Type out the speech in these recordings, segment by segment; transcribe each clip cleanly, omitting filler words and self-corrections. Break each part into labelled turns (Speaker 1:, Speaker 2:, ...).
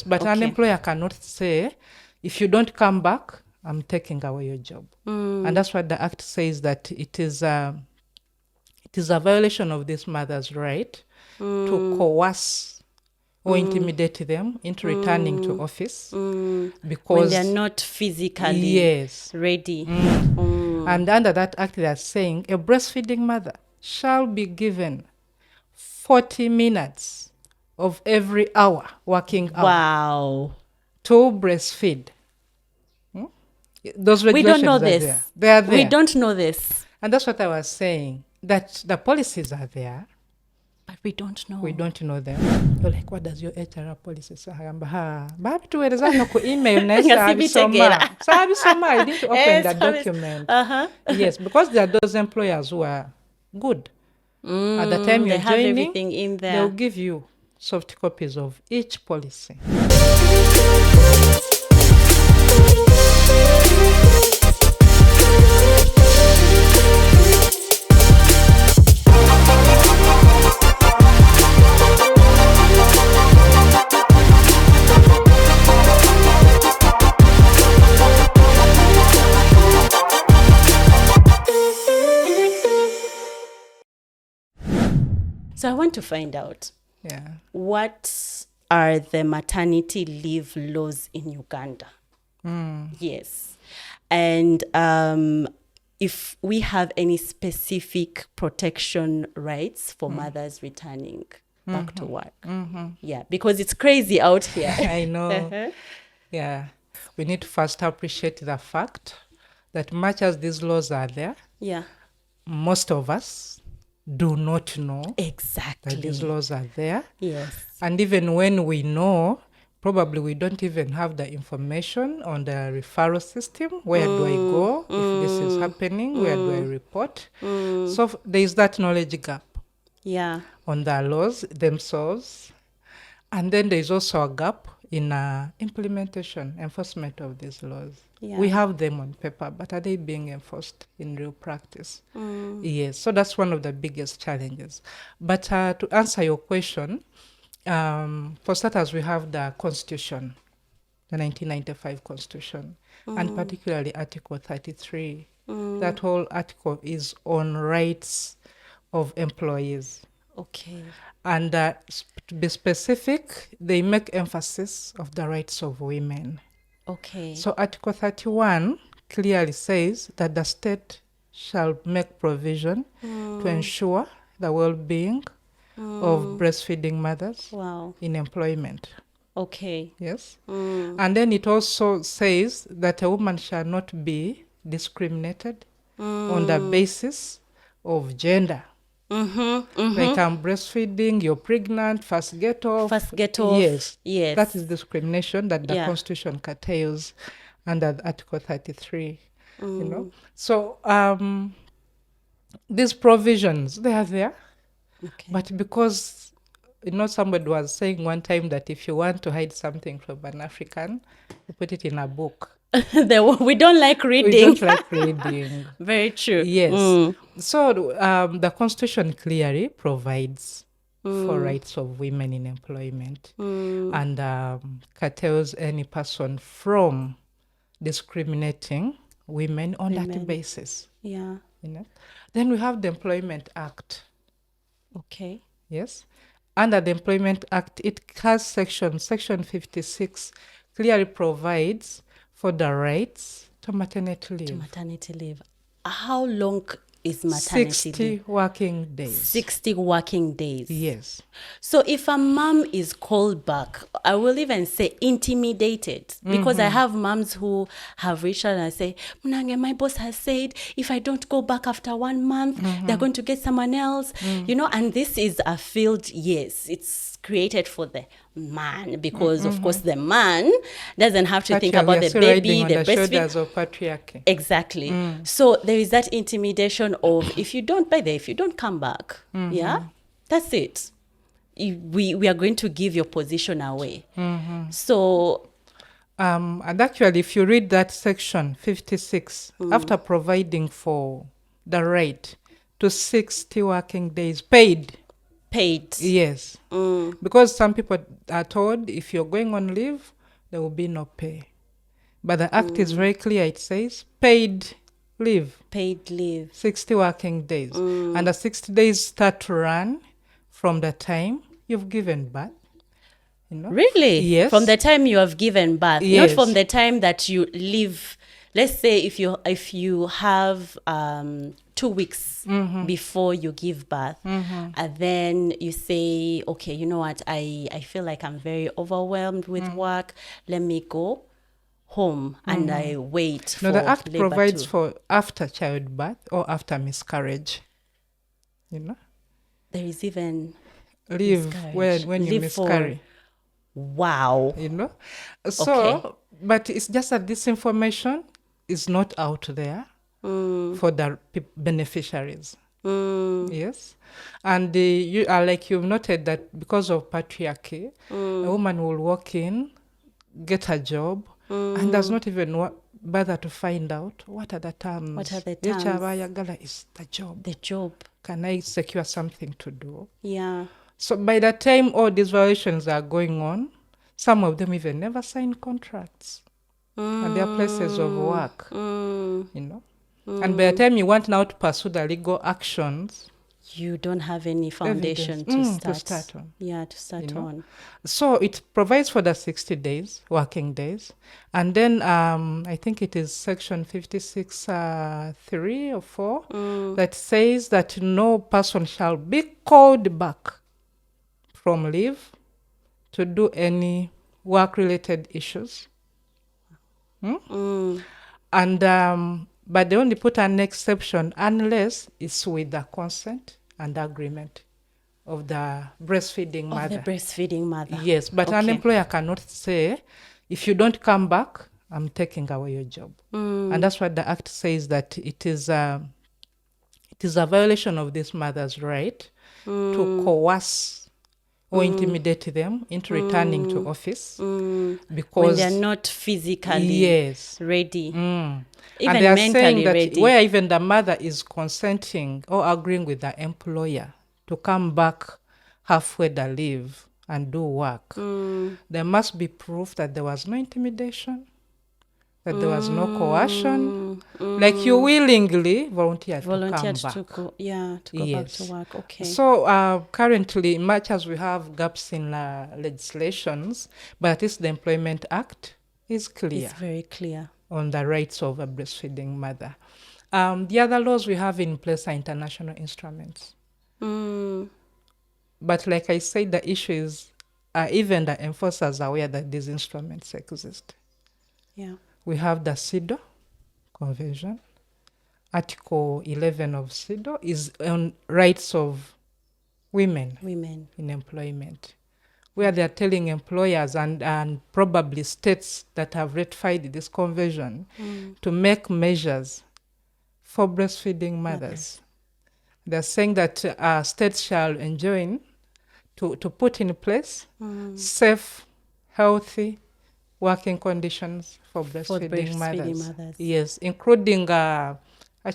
Speaker 1: but an employer cannot say, if you don't come back, I'm taking away your job. And that's what the Act says, that it is a violation of this mother's right to coerce or intimidate them into returning to office because
Speaker 2: when they're not physically ready.
Speaker 1: And under that Act, they are saying a breastfeeding mother shall be given 40 minutes of every hour, working hour, to breastfeed. Those regulations
Speaker 2: we don't know
Speaker 1: are
Speaker 2: this.
Speaker 1: there. They are there.
Speaker 2: We don't know this.
Speaker 1: And that's what I was saying, that the policies are there,
Speaker 2: but we don't know.
Speaker 1: We don't know them. You're like, what does your HR policy say? Babi tuweleza no ku email nesa abisoma. So abisoma, I need to open that document. Yes, because there are those employers who are good. At the time you're
Speaker 2: have
Speaker 1: joining,
Speaker 2: everything in there.
Speaker 1: They'll give you soft copies of each policy.
Speaker 2: So I want to find out, what are the maternity leave laws in Uganda? Yes. And if we have any specific protection rights for mothers returning back to work. Yeah, because it's crazy out here.
Speaker 1: I know. Yeah. We need to first appreciate the fact that much as these laws are there, most of us do not know that these laws are there.
Speaker 2: Yes.
Speaker 1: And even when we know, probably we don't even have the information on the referral system. Where do I go if this is happening? Where do I report? So there is that knowledge gap on the laws themselves. And then there is also a gap in implementation, enforcement of these laws. We have them on paper, but are they being enforced in real practice? Yes, so that's one of the biggest challenges. But to answer your question, for starters, we have the Constitution, the 1995 Constitution, and particularly Article 33. That whole article is on rights of employees.
Speaker 2: Okay.
Speaker 1: And to be specific, they make emphasis of the rights of women.
Speaker 2: Okay.
Speaker 1: So Article 31 clearly says that the state shall make provision to ensure the well-being of breastfeeding mothers in employment.
Speaker 2: Okay.
Speaker 1: Yes. And then it also says that a woman shall not be discriminated on the basis of gender. Like I'm breastfeeding, you're pregnant, first get off. Yes. That is discrimination that the Constitution curtails under Article 33. You know, so these provisions, they are there, but because somebody was saying one time that if you want to hide something from an African, you put it in a book.
Speaker 2: We don't like reading.
Speaker 1: We don't like reading.
Speaker 2: Very true.
Speaker 1: Yes. So the Constitution clearly provides for rights of women in employment and curtails any person from discriminating women on that basis.
Speaker 2: Yeah.
Speaker 1: Then we have the Employment Act.
Speaker 2: Okay.
Speaker 1: Yes. Under the Employment Act, it has section 56 clearly provides for the rights to maternity leave.
Speaker 2: How long is maternity
Speaker 1: 60
Speaker 2: leave?
Speaker 1: working days.
Speaker 2: 60 working days.
Speaker 1: Yes.
Speaker 2: So if a mom is called back, I will even say intimidated, because I have moms who have reached out and I say, Mnange, my boss has said if I don't go back after 1 month, they're going to get someone else. And this is a field, it's created for the man, because of course the man doesn't have to think about the baby, the breastfeeding
Speaker 1: of patriarchy.
Speaker 2: Exactly. So there is that intimidation of if you don't come back, that's it. We are going to give your position away. So
Speaker 1: and actually, if you read that section 56, after providing for the right to 60 working days paid,
Speaker 2: Paid.
Speaker 1: Yes. Because some people are told if you're going on leave, there will be no pay. But the act is very clear. It says paid leave.
Speaker 2: Paid leave.
Speaker 1: 60 working days. And the 60 days start to run from the time you've given birth. You know?
Speaker 2: Really?
Speaker 1: Yes.
Speaker 2: From the time you have given birth,
Speaker 1: Yes.
Speaker 2: not from the time that you leave. Let's say if you have 2 weeks before you give birth, and then you say, okay, you know what, I feel like I'm very overwhelmed with work. Let me go home and I wait for
Speaker 1: No, the act
Speaker 2: labor
Speaker 1: provides
Speaker 2: to.
Speaker 1: for after childbirth or after miscarriage. You know?
Speaker 2: There is even
Speaker 1: Leave
Speaker 2: miscarriage.
Speaker 1: when you
Speaker 2: Leave for-
Speaker 1: miscarry.
Speaker 2: Wow.
Speaker 1: You know? So, but it's just that this information is not out there for the beneficiaries. Yes. And you are like you've noted that because of patriarchy, a woman will walk in, get a job, and does not even bother to find out what are the terms.
Speaker 2: What are the terms?
Speaker 1: Eky'abayagala is the job.
Speaker 2: The job.
Speaker 1: Can I secure something to do?
Speaker 2: Yeah.
Speaker 1: So by the time all these violations are going on, some of them even never sign contracts at their places of work, you know. And by the time you want now to pursue the legal actions,
Speaker 2: you don't have any foundation
Speaker 1: evidence,
Speaker 2: to start
Speaker 1: on.
Speaker 2: Yeah, to start on.
Speaker 1: So it provides for the 60 days, working days. And then I think it is section 56, 3 or 4, that says that no person shall be called back from leave to do any work-related issues. And but they only put an exception unless it's with the consent and agreement of the breastfeeding mother.
Speaker 2: Of the breastfeeding mother.
Speaker 1: Yes, but an employer cannot say, if you don't come back, I'm taking away your job. And that's what the act says, that it is a violation of this mother's right to coerce or intimidate them into returning to office because
Speaker 2: when they're not physically ready.
Speaker 1: Even
Speaker 2: Even
Speaker 1: and they are
Speaker 2: mentally
Speaker 1: saying that
Speaker 2: ready.
Speaker 1: where even the mother is consenting or agreeing with the employer to come back halfway the leave and do work, there must be proof that there was no intimidation, that there was no coercion, like you willingly volunteered to come back.
Speaker 2: To go back to work. Okay.
Speaker 1: So currently, much as we have gaps in legislations, but at least the Employment Act is clear.
Speaker 2: It's very clear
Speaker 1: On the rights of a breastfeeding mother. The other laws we have in place are international instruments. But like I said, the issue is even the enforcers are aware that these instruments exist.
Speaker 2: Yeah.
Speaker 1: We have the CIDO Convention. Article 11 of CIDO is on rights of women in employment, where they are telling employers and probably states that have ratified this convention to make measures for breastfeeding mothers. They're saying that states shall enjoin to put in place safe, healthy working conditions for breastfeeding mothers. Yes, including a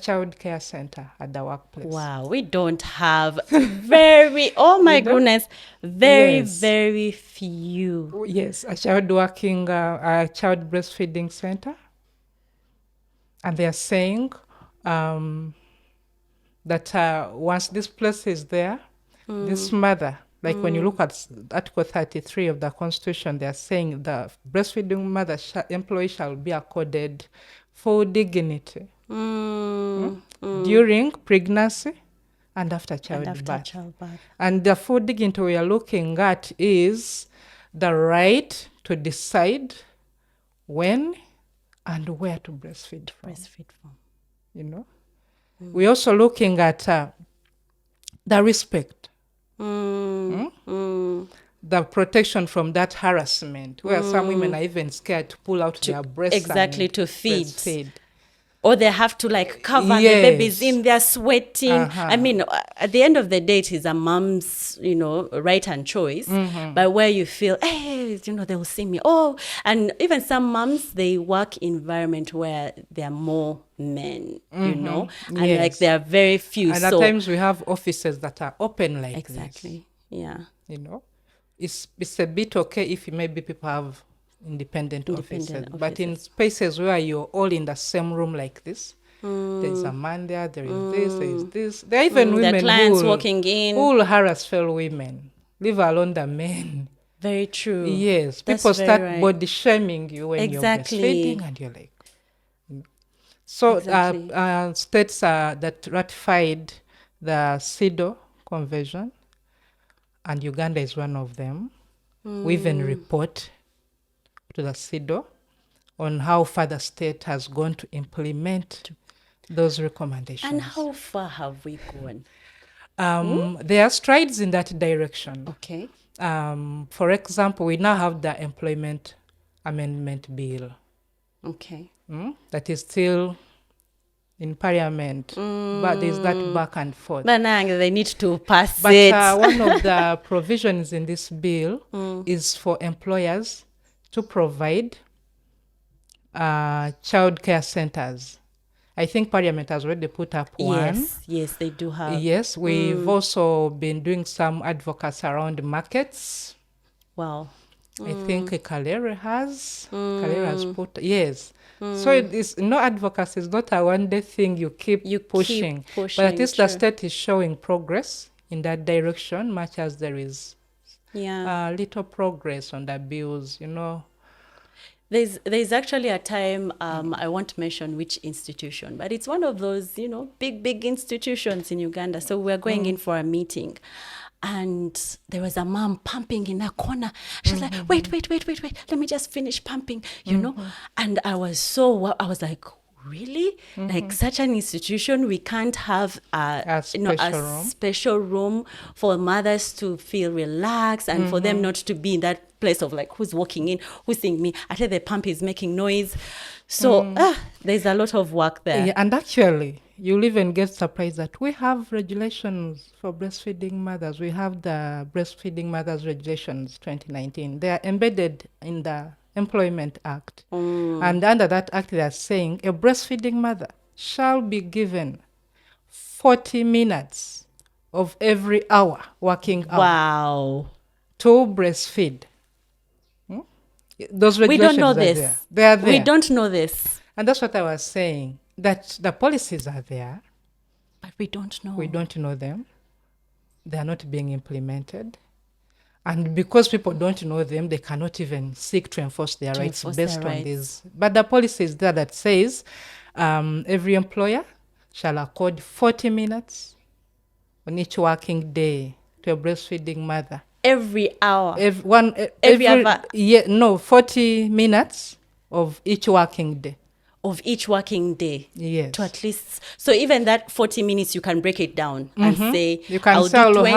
Speaker 1: child care center at the workplace.
Speaker 2: Wow, we don't have very goodness, very few.
Speaker 1: Yes, a child breastfeeding center. And they are saying that once this place is there, this mother, like when you look at Article 33 of the Constitution, they are saying the breastfeeding mother employee shall be accorded full dignity during pregnancy and after childbirth. And the full dignity we are looking at is the right to decide when and where to breastfeed from. You know? We're also looking at the respect, the protection from that harassment, where some women are even scared to pull out their breasts
Speaker 2: to feed.
Speaker 1: Breastfeed.
Speaker 2: Or they have to like cover the babies in there sweating. I mean, at the end of the day, it is a mom's, right and choice. But where you feel, hey, they will see me. Oh, and even some moms, they work environment where there are more men, and like there are very few.
Speaker 1: And at times we have offices that are open like this.
Speaker 2: Exactly. Yeah.
Speaker 1: It's a bit okay if maybe people have independent offices. But in spaces where you're all in the same room like this, there's a man there is this, there is this. There are even women
Speaker 2: clients walking in
Speaker 1: who will harass fellow women, leave alone the men.
Speaker 2: Very true.
Speaker 1: Yes, people start body shaming you when you're breastfeeding, and you're like... So states that ratified the CIDO Convention, and Uganda is one of them. We even report to the CIDO on how far the state has gone to implement those recommendations.
Speaker 2: And how far have we gone?
Speaker 1: There are strides in that direction.
Speaker 2: Okay.
Speaker 1: For example, we now have the Employment Amendment Bill.
Speaker 2: Okay.
Speaker 1: That is still in Parliament, but there's that back and forth.
Speaker 2: But they need to pass it.
Speaker 1: But one of the provisions in this bill is for employers to provide child care centers. I think Parliament has already put up one.
Speaker 2: Yes, they do have.
Speaker 1: Yes, we've also been doing some advocacy around markets.
Speaker 2: Wow.
Speaker 1: I think Kalere has. Kalere has put, yes. So it's no advocacy. It's not a one-day thing. You keep pushing. But at least the state is showing progress in that direction, much as there is little progress on the bills,
Speaker 2: There's actually a time, I won't mention which institution, but it's one of those, big institutions in Uganda. So we're going in for a meeting. And there was a mom pumping in a corner. She's like, wait, let me just finish pumping, And I was like, really? Like such an institution, we can't have a special room for mothers to feel relaxed and for them not to be in that place of like, who's walking in, who's seeing me? I tell the pump is making noise. So there's a lot of work there.
Speaker 1: Yeah, and actually, you'll even get surprised that we have regulations for breastfeeding mothers. We have the Breastfeeding Mothers Regulations 2019. They are embedded in the Employment Act. And under that act, they are saying a breastfeeding mother shall be given 40 minutes of every hour, working hour.
Speaker 2: Wow.
Speaker 1: To breastfeed. Those regulations
Speaker 2: we don't know this.
Speaker 1: There. They are there.
Speaker 2: We don't know this.
Speaker 1: And that's what I was saying, that the policies are there.
Speaker 2: But we don't know.
Speaker 1: We don't know them. They are not being implemented. And because people don't know them, they cannot even seek to enforce their rights based on this. But the policy is there that says every employer shall accord 40 minutes on each working day to a breastfeeding mother.
Speaker 2: Every hour?
Speaker 1: Every hour? Yeah, no, 40 minutes of each working day.
Speaker 2: Of each working day?
Speaker 1: Yes.
Speaker 2: To at least, so even that 40 minutes, you can break it down and say,
Speaker 1: you can
Speaker 2: I'll
Speaker 1: say
Speaker 2: do 20.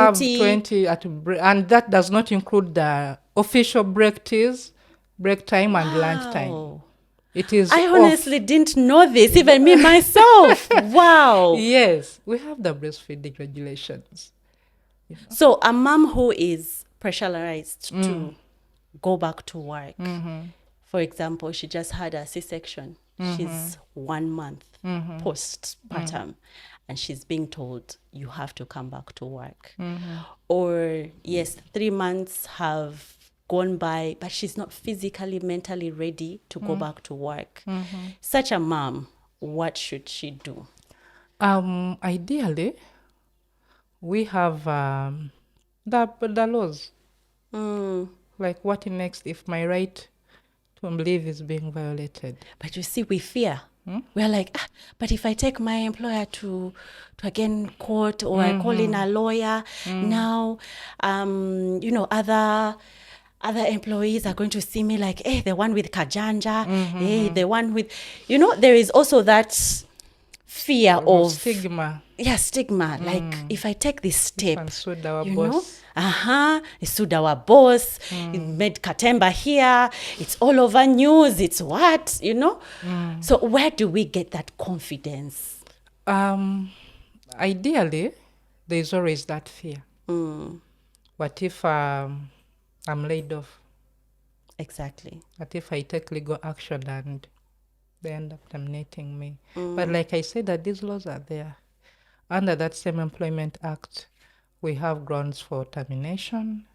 Speaker 1: Have 20 and that does not include the official break time and lunchtime. It is
Speaker 2: I honestly didn't know this, even me myself. Wow.
Speaker 1: Yes, we have the breastfeeding regulations.
Speaker 2: So a mom who is pressurized to go back to work, for example, she just had a C-section. She's 1 month postpartum, and she's being told, you have to come back to work. Or, yes, 3 months have gone by, but she's not physically, mentally ready to go back to work. Such a mom, what should she do?
Speaker 1: Ideally, we have the laws. Like, what next if my right to leave is being violated?
Speaker 2: But you see, we fear. We're like, but if I take my employer to again court, or I call in a lawyer, now, other employees are going to see me like, hey, the one with Kajanja, hey, the one with, there is also that fear of
Speaker 1: stigma.
Speaker 2: Yeah, stigma. Like, if I take this step, He sued our boss, he made Katemba here, it's all over news, it's what, So where do we get that confidence?
Speaker 1: Ideally, there's always that fear. What if I'm laid off?
Speaker 2: Exactly.
Speaker 1: What if I take legal action and they end up terminating me? But like I said, that these laws are there. Under that same Employment Act, we have grounds for termination,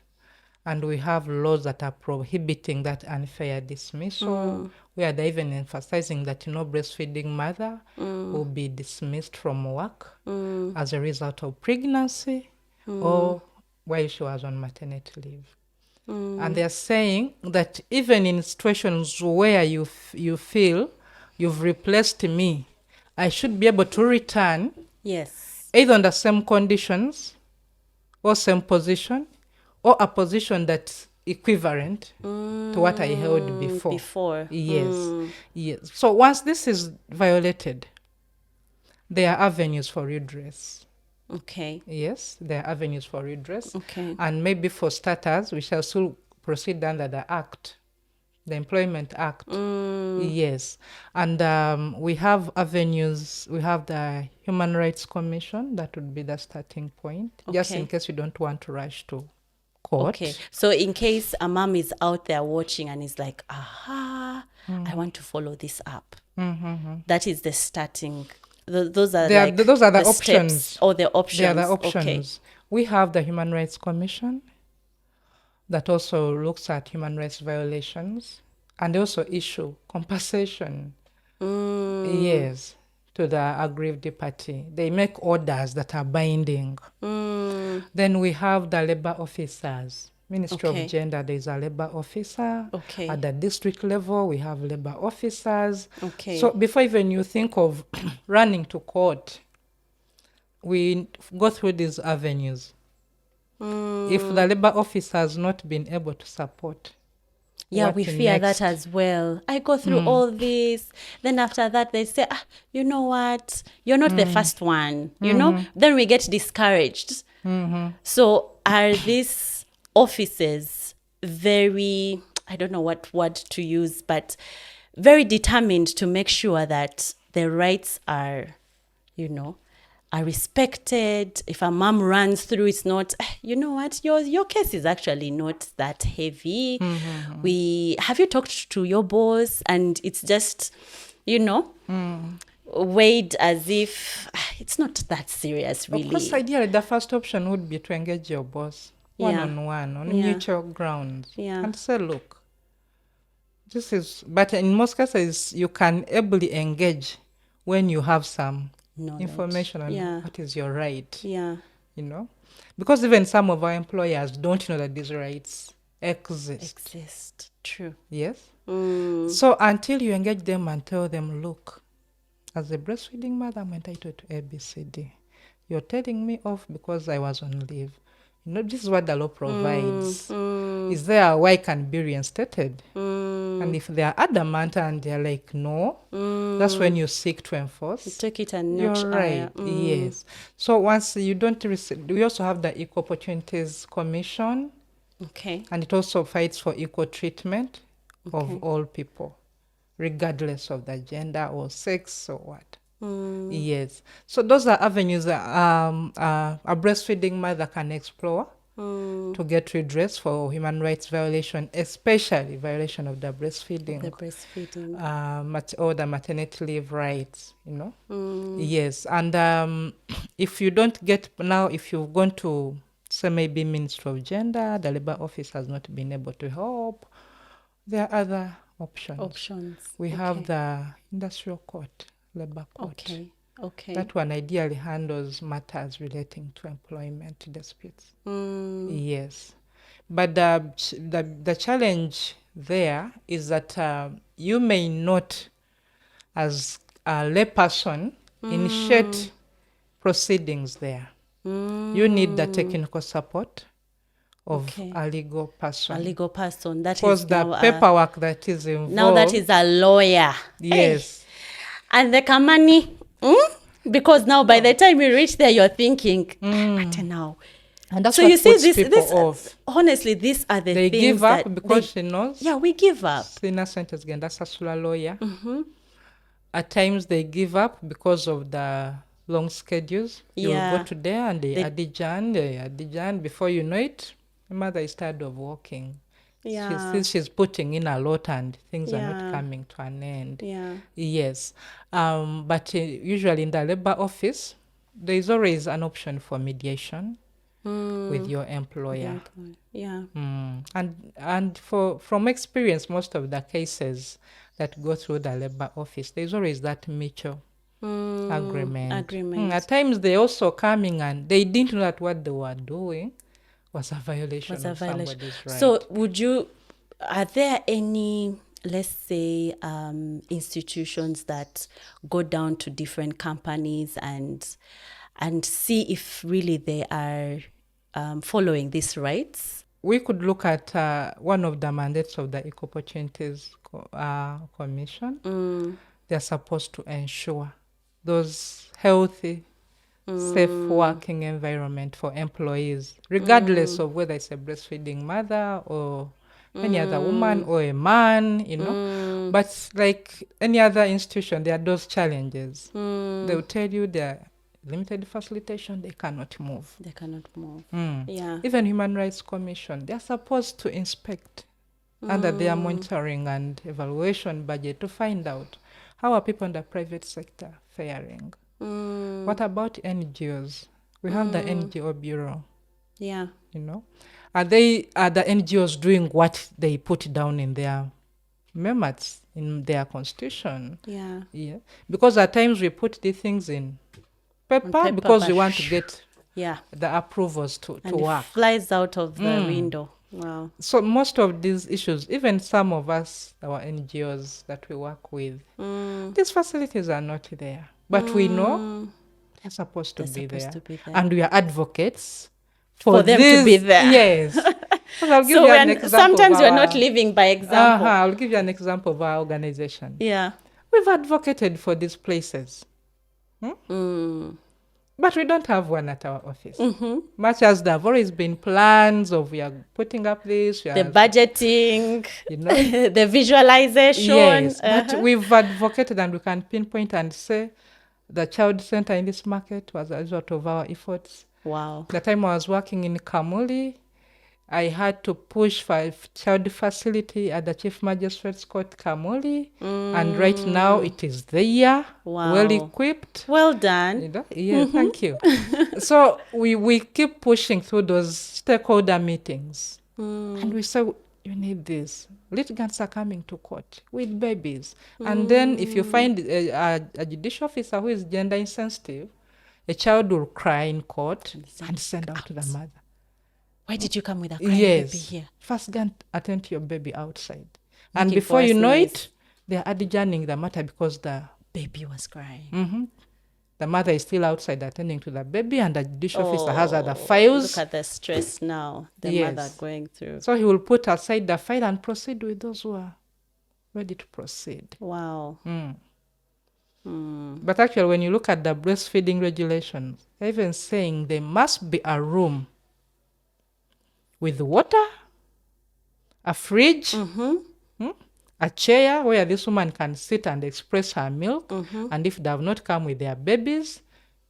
Speaker 1: and we have laws that are prohibiting that unfair dismissal, where they're even emphasizing that no breastfeeding mother will be dismissed from work as a result of pregnancy or while she was on maternity leave. And they're saying that even in situations where you feel you've replaced me, I should be able to return,
Speaker 2: yes,
Speaker 1: either on the same conditions or same position, or a position that's equivalent to what I held before. Yes. Yes. So once this is violated, there are avenues for redress.
Speaker 2: Okay.
Speaker 1: Yes, there are avenues for redress.
Speaker 2: Okay.
Speaker 1: And maybe for starters, we shall still proceed under the Act, the Employment Act. Yes. And we have avenues. We have the Human Rights Commission. That would be the starting point, just in case you don't want to rush to court.
Speaker 2: Okay. So in case a mom is out there watching and is like, I want to follow this up. That is the starting. Those are
Speaker 1: the options.
Speaker 2: Steps or the options.
Speaker 1: They are the options.
Speaker 2: Okay.
Speaker 1: We have the Human Rights Commission that also looks at human rights violations, and they also issue compensation. Yes, to the aggrieved party. They make orders that are binding. Then we have the labor officers. Ministry of Gender, there is a labor officer. At the district level, we have labor officers. So before even you think of running to court, we go through these avenues. If the labor officer has not been able to support,
Speaker 2: we fear that as well. I go through all this. Then after that, they say, you know what? You're not the first one. You know? Then we get discouraged. So are these offices very, I don't know what word to use, but very determined to make sure that the rights are, are respected? If a mom runs through, it's not, you know what, your case is actually not that heavy. Have you talked to your boss? And it's just, weighed as if it's not that serious, really.
Speaker 1: Of course, ideally, the first option would be to engage your boss one-on-one on mutual grounds and say, look, this is, but in most cases, you can ably engage when you have some information on what is your right. Because even some of our employers don't know that these rights exist.
Speaker 2: True.
Speaker 1: Yes. So until you engage them and tell them, look, as a breastfeeding mother, I'm entitled to ABCD. You're telling me off because I was on leave. This is what the law provides. Is there a way can be reinstated? And if they are adamant and they're like, no, that's when you seek to enforce.
Speaker 2: You take it and notch.
Speaker 1: You're right. Yes. So once you don't receive, we also have the Equal Opportunities Commission. And it also fights for equal treatment of all people, regardless of the gender or sex or what. Yes. So those are avenues that a breastfeeding mother can explore to get redress for human rights violation, especially violation of the breastfeeding. Or the maternity leave rights, Yes. And if you don't get, now if you've gone to, say, maybe Ministry of Gender, the Labour Office has not been able to help, there are other options. We have the Industrial Court, Labour Court. That one ideally handles matters relating to employment disputes. Yes. But the challenge there is that you may not, as a layperson, initiate proceedings there. You need the technical support of a legal person.
Speaker 2: That
Speaker 1: because
Speaker 2: is
Speaker 1: the paperwork that is involved.
Speaker 2: Now that is a lawyer.
Speaker 1: Yes.
Speaker 2: Hey. And the money. Because now by the time you reach there, you're thinking, now.
Speaker 1: And that's
Speaker 2: So
Speaker 1: what
Speaker 2: you see,
Speaker 1: puts people
Speaker 2: this
Speaker 1: off.
Speaker 2: honestly, these are the
Speaker 1: They
Speaker 2: things
Speaker 1: give up
Speaker 2: that
Speaker 1: because she knows.
Speaker 2: Yeah, we give up.
Speaker 1: Sina sentence again, that's a lawyer. At times they give up because of the long schedules. You will go to there and they Adijan. Before you know it, the mother is tired of working. She's putting in a lot and things are not coming to an end. Yes. But usually in the labor office, there is always an option for mediation with your employer. And from experience, most of the cases that go through the labor office, there's always that mutual agreement. At times they also coming and they didn't know that what they were doing was a violation of somebody's right.
Speaker 2: So are there any, let's say, institutions that go down to different companies and see if really they are following these rights?
Speaker 1: We could look at one of the mandates of the Equal Opportunities Commission. They're supposed to ensure those healthy, safe working environment for employees, regardless of whether it's a breastfeeding mother or any other woman or a man, But like any other institution, there are those challenges. They will tell you there are limited facilitation, they cannot move. Even Human Rights Commission, they are supposed to inspect under their monitoring and evaluation budget to find out how are people in the private sector faring. What about NGOs? We have the NGO Bureau. Are the NGOs doing what they put down in their memos, in their constitution? Because at times we put these things in paper because we want to get the approvals to work.
Speaker 2: It flies out of the window. Wow.
Speaker 1: So most of these issues, even some of us, our NGOs that we work with, these facilities are not there. But we know they're supposed to be there. And we are advocates
Speaker 2: for them to be there.
Speaker 1: Yes. I'll give you an example.
Speaker 2: Sometimes we're not living by example.
Speaker 1: I'll give you an example of our organization. We've advocated for these places. But we don't have one at our office. Much as there have always been plans of we are putting up this.
Speaker 2: The budgeting, the visualization.
Speaker 1: Yes, but we've advocated and we can pinpoint and say the child center in this market was a result of our efforts.
Speaker 2: Wow.
Speaker 1: The time I was working in Kamuli, I had to push for a child facility at the Chief Magistrate's Court, Kamuli. And right now it is there, well equipped.
Speaker 2: Well done.
Speaker 1: Thank you. So we keep pushing through those stakeholder meetings. And we say, you need this. Litigants are coming to court with babies. And then if you find a judicial officer who is gender insensitive, a child will cry in court and send out to the mother.
Speaker 2: Why did you come with a crying baby here?
Speaker 1: First go and attend to your baby outside. And before you know it, they are adjourning the matter because the
Speaker 2: baby was crying.
Speaker 1: The mother is still outside attending to the baby and the judicial officer has other files.
Speaker 2: Look at the stress now the mother going through.
Speaker 1: So he will put aside the file and proceed with those who are ready to proceed.
Speaker 2: Wow.
Speaker 1: But actually, when you look at the breastfeeding regulations, they're even saying there must be a room with water, a fridge, a chair where this woman can sit and express her milk. And if they have not come with their babies,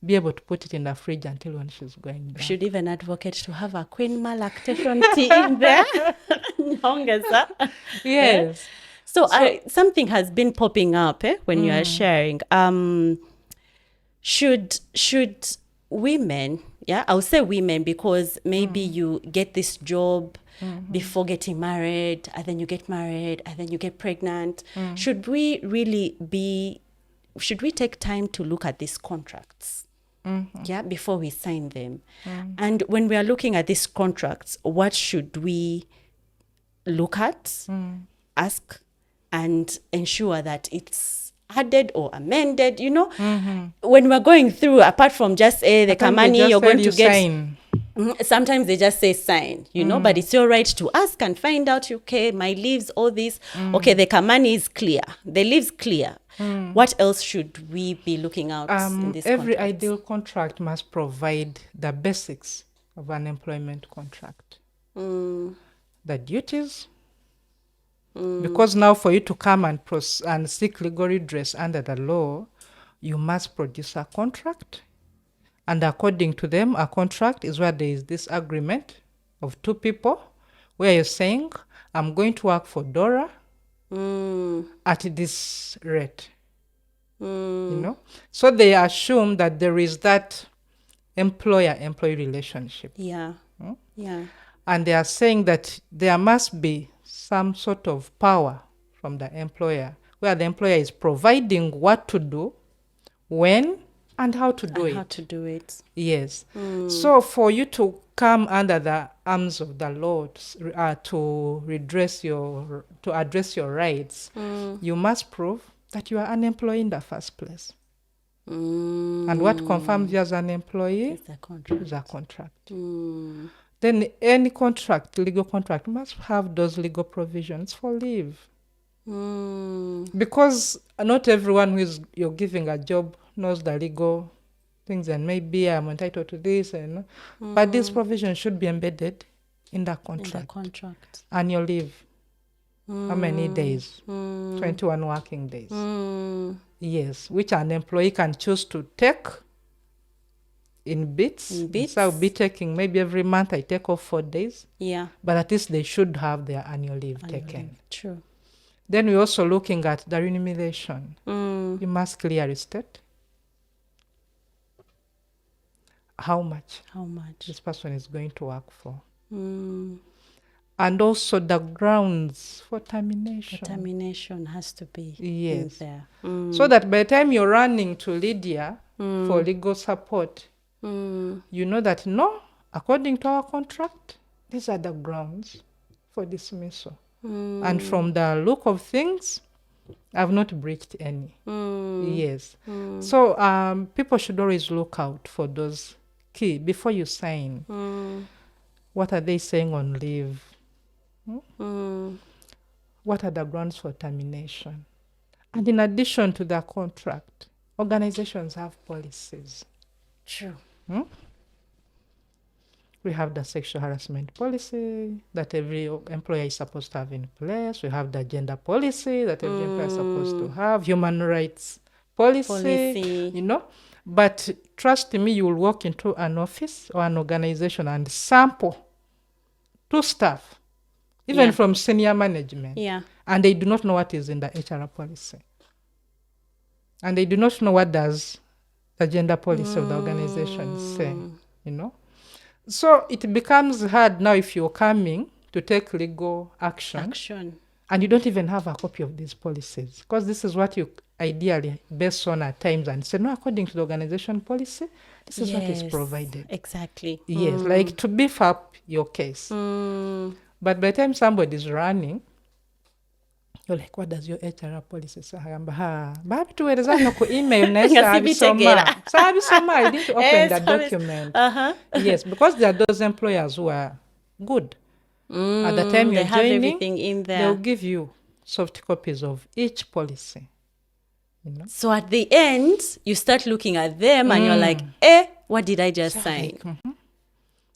Speaker 1: be able to put it in the fridge until when she's going back.
Speaker 2: We should even advocate to have a Queen Ma lactation tea in there.
Speaker 1: Yes.
Speaker 2: So something has been popping up when you are sharing. Should women, I'll say women because maybe you get this job before getting married, and then you get married, and then you get pregnant. Should we take time to look at these contracts? Before we sign them? And when we are looking at these contracts, what should we look at, ask, and ensure that it's added or amended, when we're going through, apart from just the money you're going to get, sign. Sometimes they just say sign, but it's your right to ask and find out, okay, my leaves, all this, okay, the Kamani is clear, the leaves clear. What else should we be looking out in this
Speaker 1: Every
Speaker 2: contract?
Speaker 1: ideal contract must provide the basics of an employment contract.
Speaker 2: Mm.
Speaker 1: The duties, because now for you to come and seek legal redress under the law, you must produce a contract. And according to them, a contract is where there is this agreement of two people where you're saying, I'm going to work for Dora at this rate. You know? So they assume that there is that employer-employee relationship.
Speaker 2: Yeah. Yeah.
Speaker 1: And they are saying that there must be some sort of power from the employer, where the employer is providing what to do, when, and how to do
Speaker 2: And
Speaker 1: it.
Speaker 2: how to do it.
Speaker 1: Yes. So for you to come under the arms of the law to address your rights, you must prove that you are an employee in the first place. And what confirms you as an employee
Speaker 2: It's a contract.
Speaker 1: is a contract. Then any contract, legal contract, must have those legal provisions for leave. Because not everyone you're giving a job knows the legal things, and maybe I'm entitled to this, but these provisions should be embedded in the contract.
Speaker 2: In the contract.
Speaker 1: Annual leave. How many days? 21 working days. Yes, which an employee can choose to take in bits. So I'll be taking maybe every month I take off 4 days.
Speaker 2: Yeah.
Speaker 1: But at least they should have their annual leave taken.
Speaker 2: True.
Speaker 1: Then we're also looking at the remuneration. You must clearly state how much this person is going to work for. And also the grounds for termination.
Speaker 2: The termination has to be in there.
Speaker 1: So that by the time you're running to Lydia for legal support, you know that, no, according to our contract, these are the grounds for dismissal. And from the look of things, I've not breached any. Yes. So people should always look out for those key before you sign. What are they saying on leave? What are the grounds for termination? And in addition to the contract, organizations have policies.
Speaker 2: True.
Speaker 1: We have the sexual harassment policy that every employer is supposed to have in place. We have the gender policy that every employer is supposed to have. Human rights policy. You know. But trust me, you will walk into an office or an organization and sample to staff, even from senior management. And they do not know what is in the HR policy. And they do not know what does the gender policy of the organization say, you know. So it becomes hard now if you're coming to take legal action and you don't even have a copy of these policies, because this is what you ideally base on at times and say, no, according to the organization policy, this is what is provided.
Speaker 2: Exactly.
Speaker 1: Yes, like to beef up your case. But by the time somebody is running, you're like, what does your HR policy say? Babi tuweleza no ku email nesa abisoma. So abisoma, I didn't open the document. Yes, because there are those employers who are good. At the time you're
Speaker 2: have
Speaker 1: joining,
Speaker 2: everything in there.
Speaker 1: They'll give you soft copies of each policy. You know?
Speaker 2: So at the end, you start looking at them and you're like, what did I just sign?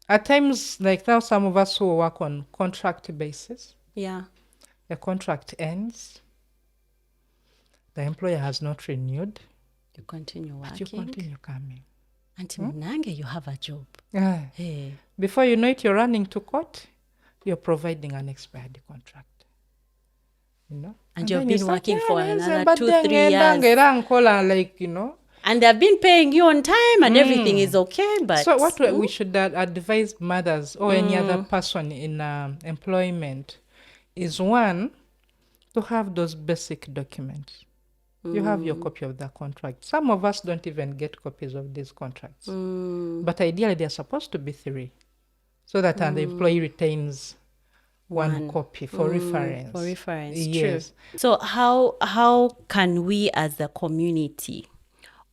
Speaker 1: At times, like now, some of us who work on contract basis, the contract ends, the employer has not renewed.
Speaker 2: You continue working.
Speaker 1: But you continue coming.
Speaker 2: Until Nange, you have a job.
Speaker 1: Hey. Before you know it, you're running to court, you're providing an expired contract. You know?
Speaker 2: And you've been working for another 2-3 years.
Speaker 1: Like, you know.
Speaker 2: And they've been paying you on time and everything is okay. But
Speaker 1: so what we should advise mothers or any other person in employment is, one, to have those basic documents. You have your copy of the contract. Some of us don't even get copies of these contracts. But ideally, they're supposed to be 3, so that the employee retains one copy for reference.
Speaker 2: For reference,
Speaker 1: yes.
Speaker 2: True. So how can we as the community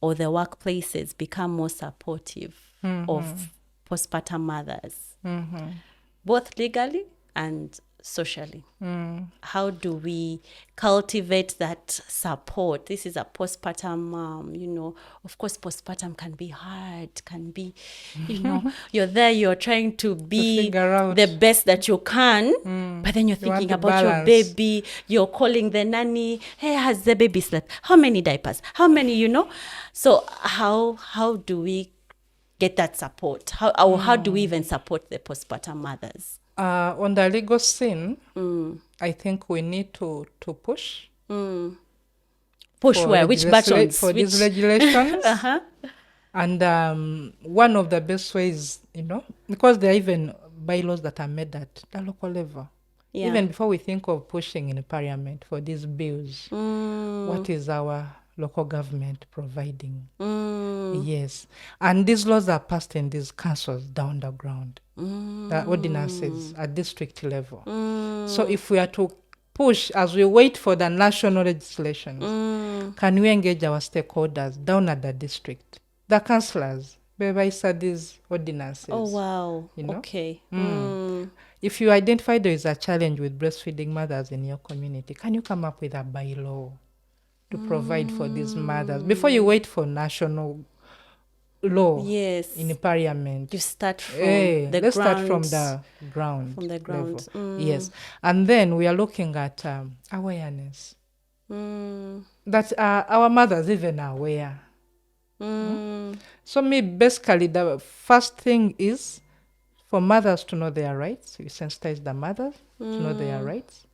Speaker 2: or the workplaces become more supportive of postpartum mothers, both legally and socially? How do we cultivate that support? This is a postpartum mom, of course, postpartum can be hard, can be, you're there, you're trying to be
Speaker 1: figure out.
Speaker 2: the best that you can, but then you're
Speaker 1: You want
Speaker 2: thinking
Speaker 1: to
Speaker 2: about your
Speaker 1: balance.
Speaker 2: baby, you're calling the nanny, hey, has the baby slept? How many diapers? How many, So how do we get that support? How do we even support the postpartum mothers?
Speaker 1: On the legal scene, I think we need to push.
Speaker 2: Push
Speaker 1: for
Speaker 2: where? Which buttons?
Speaker 1: For these regulations.
Speaker 2: Uh-huh.
Speaker 1: And one of the best ways, because there are even bylaws that are made at the local level.
Speaker 2: Yeah.
Speaker 1: Even before we think of pushing in parliament for these bills, what is our local government providing? Yes. And these laws are passed in these councils down the ground, the ordinances at district level. So if we are to push as we wait for the national legislation, can we engage our stakeholders down at the district, the councillors, by these ordinances?
Speaker 2: Oh, wow. Okay.
Speaker 1: If you identify there is a challenge with breastfeeding mothers in your community, can you come up with a bylaw to provide for these mothers before you wait for national law?
Speaker 2: Yes.
Speaker 1: In parliament?
Speaker 2: You start from the ground.
Speaker 1: Let's start from the ground.
Speaker 2: From the ground.
Speaker 1: Yes. And then we are looking at awareness. That our mothers even are aware. So basically the first thing is for mothers to know their rights. We sensitize the mothers to know their rights.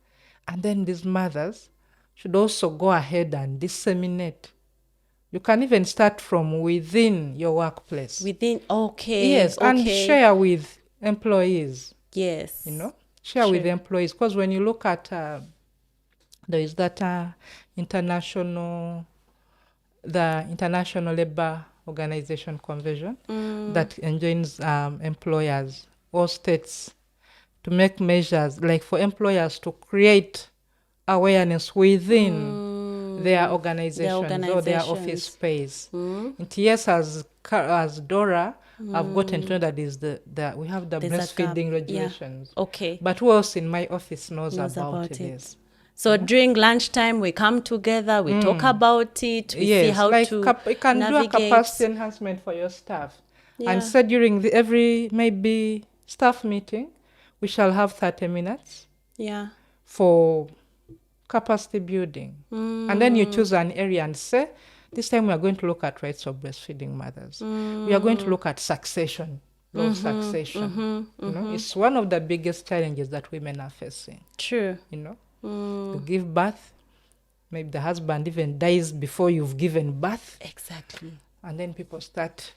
Speaker 1: And then these mothers should also go ahead and disseminate. You can even start from within your workplace.
Speaker 2: Okay.
Speaker 1: Yes,
Speaker 2: okay.
Speaker 1: and share with employees.
Speaker 2: Yes.
Speaker 1: Share with employees. Because when you look at, there is that International Labour Organization Convention that enjoins employers or states to make measures like for employers to create awareness within their organizations or their office space. And yes, as Dora, I've gotten to know that is we have the breastfeeding regulations.
Speaker 2: Yeah. Okay.
Speaker 1: But who else in my office knows about this?
Speaker 2: So during lunchtime, we come together, we talk about it, we see how to
Speaker 1: you can
Speaker 2: navigate.
Speaker 1: Do a capacity enhancement for your staff. And so during every maybe staff meeting, we shall have 30 minutes for capacity building. And then you choose an area and say, this time we are going to look at rights of breastfeeding mothers. We are going to look at succession, succession. It's one of the biggest challenges that women are facing.
Speaker 2: True.
Speaker 1: You give birth, maybe the husband even dies before you've given birth.
Speaker 2: Exactly.
Speaker 1: And then people start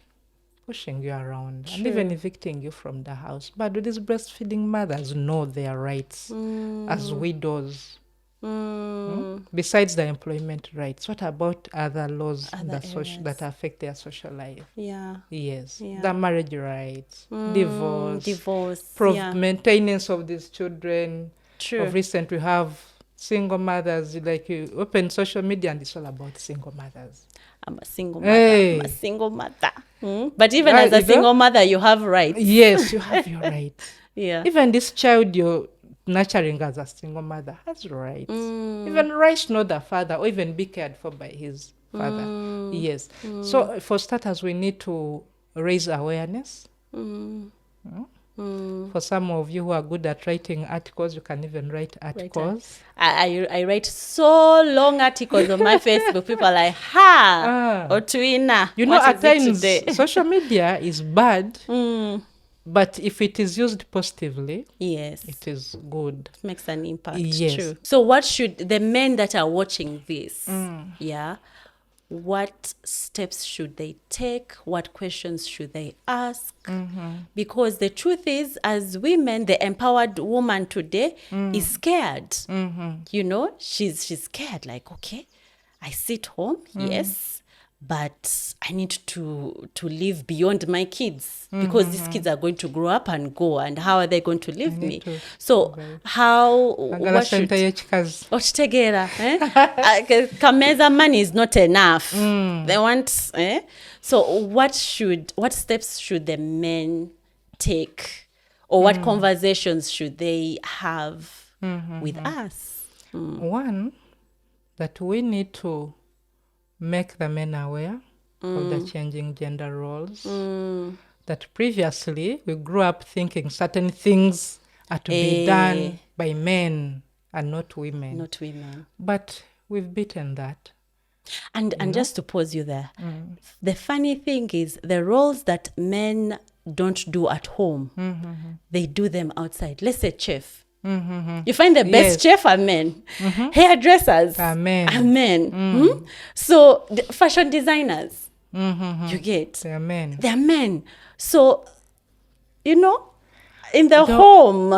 Speaker 1: pushing you around and even evicting you from the house. But do these breastfeeding mothers know their rights as widows? Besides the employment rights, what about other laws that affect their social life? Yes. The marriage rights, divorce, maintenance of these children.
Speaker 2: True.
Speaker 1: Of recent, we have single mothers. Like you open social media and it's all about single mothers.
Speaker 2: I'm a single mother. Hey. I'm a single mother. But even as a single mother, you have rights.
Speaker 1: Yes, you have your rights.
Speaker 2: Yeah.
Speaker 1: Even this child you're nurturing as a single mother has rights. Even rights to know the father or even be cared for by his father. Yes. So for starters, we need to raise awareness. For some of you who are good at writing articles, you can even write articles.
Speaker 2: I write so long articles on my Facebook. People are like, Otwina.
Speaker 1: At times, social media is bad. But if it is used positively, it is good.
Speaker 2: It makes an impact.
Speaker 1: Yes.
Speaker 2: True. So what should the men that are watching this, what steps should they take? What questions should they ask? Because the truth is, as women, the empowered woman today is scared. She's scared. Like, okay, I sit home, yes, but I need to live beyond my kids because these kids are going to grow up and go, and how are they going to leave me? So what should Ochitegera, Kameza money is not enough. They want so what steps should the men take, or what conversations should they have with us.
Speaker 1: One, that we need to make the men aware of the changing gender roles. That previously we grew up thinking certain things are to be done by men and not women.
Speaker 2: Not women.
Speaker 1: But we've beaten that.
Speaker 2: And just to pause you there, the funny thing is the roles that men don't do at home, they do them outside. Let's say chef. You find the best chef are men. Hairdressers
Speaker 1: are men.
Speaker 2: So the fashion designers, you get.
Speaker 1: They're men.
Speaker 2: They're men. So, in the home,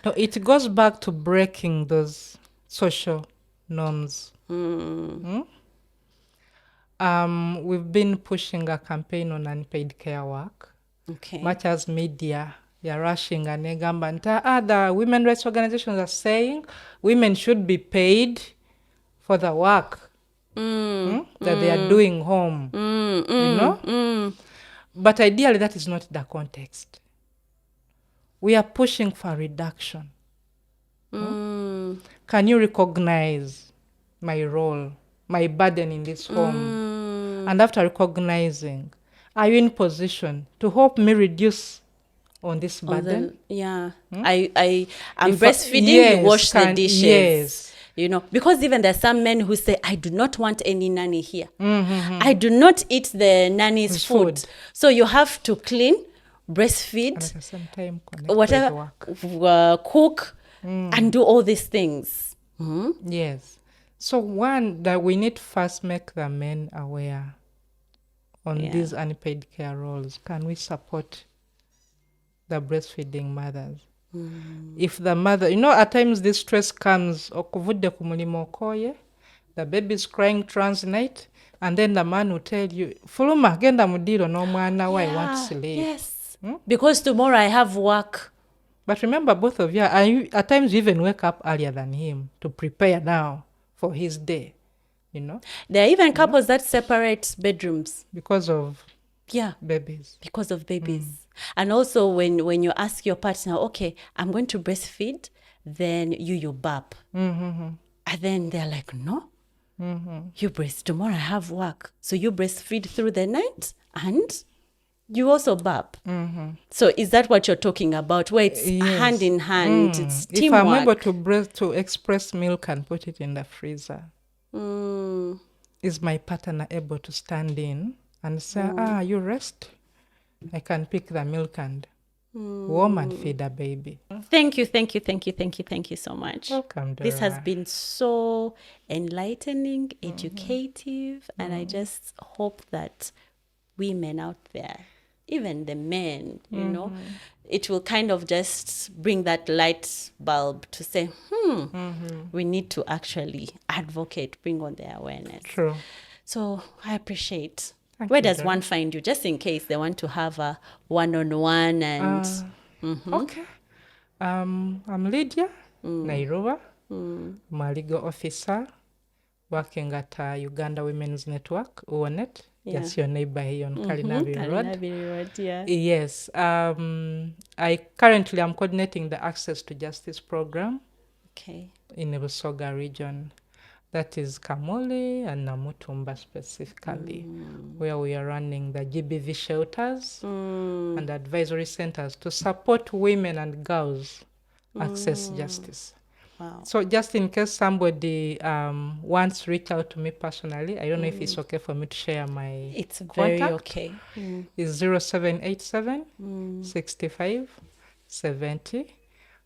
Speaker 1: No, it goes back to breaking those social norms. We've been pushing a campaign on unpaid care work.
Speaker 2: Okay.
Speaker 1: Much as media, you're rushing and the women rights organizations are saying women should be paid for the work that they are doing home. But ideally, that is not the context. We are pushing for reduction. Can you recognize my role, my burden in this home? And after recognizing, are you in position to help me reduce on this burden?
Speaker 2: I'm breastfeeding, you wash the dishes. Because even there's some men who say, I do not want any nanny here. I do not eat the nanny's food. So you have to clean, breastfeed,
Speaker 1: and at the same time
Speaker 2: whatever, cook, and do all these things.
Speaker 1: Yes. So one, that we need to first make the men aware on these unpaid care roles. Can we support the breastfeeding mothers? If the mother, at times this stress comes, the baby's crying transnight, and then the man will tell you, Fuluma, genda mudiro no mwana, why I want to sleep.
Speaker 2: Yes. Because tomorrow I have work.
Speaker 1: But remember, both of you, at times you even wake up earlier than him to prepare now for his day, There
Speaker 2: are even couples that separate bedrooms.
Speaker 1: Because of babies.
Speaker 2: Because of babies. And also when you ask your partner, okay, I'm going to breastfeed, then you burp. And then they're like, no, you breast. Tomorrow I have work. So you breastfeed through the night and you also burp. So is that what you're talking about? Where it's hand in hand, it's teamwork.
Speaker 1: If I'm able to express milk and put it in the freezer, is my partner able to stand in and say, you rest? I can pick the milk and warm and feed a baby.
Speaker 2: Thank you so much.
Speaker 1: Welcome, Dora.
Speaker 2: This has been so enlightening, educative, and I just hope that women out there, even the men, it will kind of just bring that light bulb to say, we need to actually advocate, bring on their awareness.
Speaker 1: True.
Speaker 2: So I appreciate. Where does one find you, just in case they want to have a one-on-one and...
Speaker 1: Okay. I'm Lydia Nairuba. I'm a legal officer working at Uganda Women's Network, UONET. Just your neighbor here on Kalinabiri Road. Yes. I currently am coordinating the Access to Justice program in the Busoga region. That is Kamole and Namutumba specifically, where we are running the GBV shelters and advisory centers to support women and girls access justice.
Speaker 2: Wow.
Speaker 1: So just in case somebody wants to reach out to me personally, I don't know if it's okay for me to share my contact.
Speaker 2: Very okay.
Speaker 1: It's 0787 65 70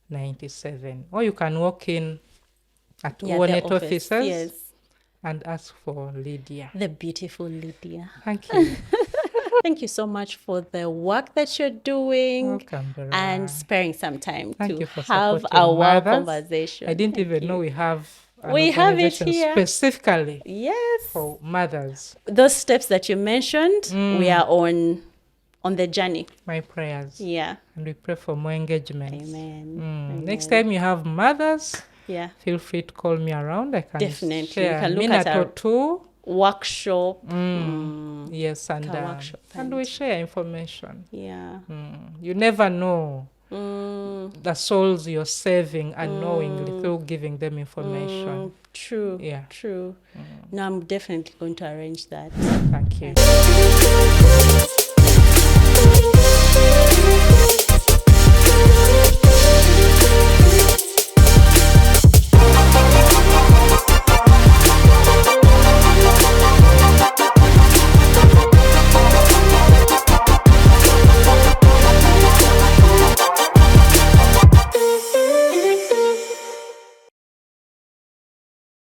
Speaker 1: 97. Or you can walk in at UONET offices and ask for Lydia.
Speaker 2: The beautiful Lydia.
Speaker 1: Thank you.
Speaker 2: Thank you so much for the work that you're doing.
Speaker 1: Welcome, Dora.
Speaker 2: And sparing some time to
Speaker 1: for
Speaker 2: have our
Speaker 1: mothers.
Speaker 2: Conversation.
Speaker 1: I didn't even know we have
Speaker 2: it here
Speaker 1: specifically
Speaker 2: yes
Speaker 1: for mothers.
Speaker 2: Those steps that you mentioned, we are on the journey.
Speaker 1: My prayers.
Speaker 2: Yeah.
Speaker 1: And we pray for more engagement.
Speaker 2: Amen.
Speaker 1: Next time you have mothers, feel free to call me around. I can
Speaker 2: definitely
Speaker 1: share
Speaker 2: you can look
Speaker 1: minute
Speaker 2: at
Speaker 1: or two.
Speaker 2: Workshop.
Speaker 1: Yes, and we share information.
Speaker 2: Yeah.
Speaker 1: You never know the souls you're saving unknowingly through giving them information.
Speaker 2: True.
Speaker 1: Yeah.
Speaker 2: True. No, I'm definitely going to arrange that.
Speaker 1: Thank you.